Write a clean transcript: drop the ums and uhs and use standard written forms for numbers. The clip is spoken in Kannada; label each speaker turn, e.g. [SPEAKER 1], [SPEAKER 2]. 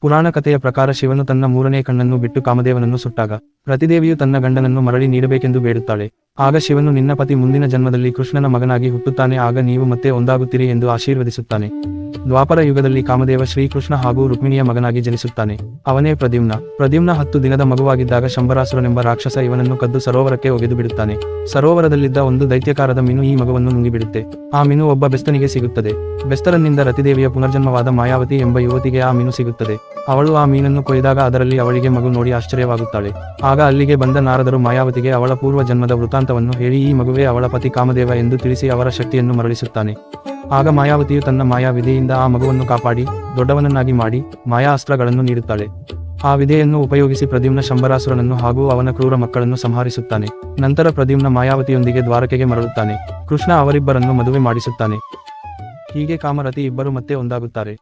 [SPEAKER 1] ಪುರಾಣ ಕಥೆಯ ಪ್ರಕಾರ ಶಿವನು ತನ್ನ ಮೂರನೇ ಕಣ್ಣನ್ನು ಬಿಟ್ಟು ಕಾಮದೇವನನ್ನು ಸುಟ್ಟಾಗ ರತಿದೇವಿಯು ತನ್ನ ಗಂಡನನ್ನು ಮರಳಿ ನೀಡಬೇಕೆಂದು ಬೇಡುತ್ತಾಳೆ. ಆಗ ಶಿವನು ನಿನ್ನ ಪತಿ ಮುಂದಿನ ಜನ್ಮದಲ್ಲಿ ಕೃಷ್ಣನ ಮಗನಾಗಿ ಹುಟ್ಟುತ್ತಾನೆ, ಆಗ ನೀವು ಮತ್ತೆ ಒಂದಾಗುತ್ತೀರಿ ಎಂದು ಆಶೀರ್ವದಿಸುತ್ತಾನೆ. ದ್ವಾಪರ ಯುಗದಲ್ಲಿ ಕಾಮದೇವ ಶ್ರೀಕೃಷ್ಣ ಹಾಗೂ ರುಕ್ಮಿಣಿಯ ಮಗನಾಗಿ ಜನಿಸುತ್ತಾನೆ. ಅವನೇ ಪ್ರದ್ಯುಮ್ನ. ಪ್ರದ್ಯುಮ್ನ 10 ದಿನದ ಮಗುವಾಗಿದ್ದಾಗ ಶಂಬರಾಸುರನೆಂಬ ರಾಕ್ಷಸ ಇವನನ್ನು ಕದ್ದು ಸರೋವರಕ್ಕೆ ಒಗೆದು ಬಿಡುತ್ತಾನೆ. ಸರೋವರದಲ್ಲಿದ್ದ ಒಂದು ದೈತ್ಯಕಾರದ ಮೀನು ಈ ಮಗುವನ್ನು ನುಂಗಿಬಿಡುತ್ತೆ. ಆ ಮೀನು ಒಬ್ಬ ಬೆಸ್ತನಿಗೆ ಸಿಗುತ್ತದೆ. ಬೆಸ್ತರನ್ನಿಂದ ರತಿದೇವಿಯ ಪುನರ್ಜನ್ಮವಾದ ಮಾಯಾವತಿ ಎಂಬ ಯುವತಿಗೆ ಆ ಮೀನು ಸಿಗುತ್ತದೆ. ಅವಳು ಆ ಮೀನನ್ನು ಕೊಯ್ದಾಗ ಅದರಲ್ಲಿ ಅವಳಿಗೆ ಮಗು ನೋಡಿ ಆಶ್ಚರ್ಯವಾಗುತ್ತಾಳೆ. ಆಗ ಅಲ್ಲಿಗೆ ಬಂದ ನಾರದರು ಮಾಯಾವತಿಗೆ ಅವಳ ಪೂರ್ವ ಜನ್ಮದ ವೃತ್ತಾಂತವನ್ನು ಹೇಳಿ ಈ ಮಗುವೇ ಅವಳ ಪತಿ ಕಾಮದೇವ ಎಂದು ತಿಳಿಸಿ ಅವರ ಶಕ್ತಿಯನ್ನು ಮರಳಿಸುತ್ತಾನೆ. ಆಗ ಮಾಯಾವತಿಯು ತನ್ನ ಮಾಯಾ ವಿದೆಯಿಂದ ಆ ಮಗುವನ್ನು ಕಾಪಾಡಿ ದೊಡ್ಡವನನ್ನಾಗಿ ಮಾಡಿ ಮಾಯಾ ಅಸ್ತ್ರಗಳನ್ನು ನೀಡುತ್ತಾಳೆ. ಆ ವಿದೆಯನ್ನು ಉಪಯೋಗಿಸಿ ಪ್ರದ್ಯುಮ್ನ ಶಂಬರಾಸುರನನ್ನು ಹಾಗೂ ಅವನ ಕ್ರೂರ ಮಕ್ಕಳನ್ನು ಸಂಹರಿಸುತ್ತಾನೆ. ನಂತರ ಪ್ರದ್ಯುಮ್ನ ಮಾಯಾವತಿಯೊಂದಿಗೆ ದ್ವಾರಕೆಗೆ ಮರಳುತ್ತಾನೆ. ಕೃಷ್ಣ ಅವರಿಬ್ಬರನ್ನು ಮದುವೆ ಮಾಡಿಸುತ್ತಾನೆ. ಹೀಗೆ ಕಾಮರತಿ ಇಬ್ಬರು ಮತ್ತೆ ಒಂದಾಗುತ್ತಾರೆ.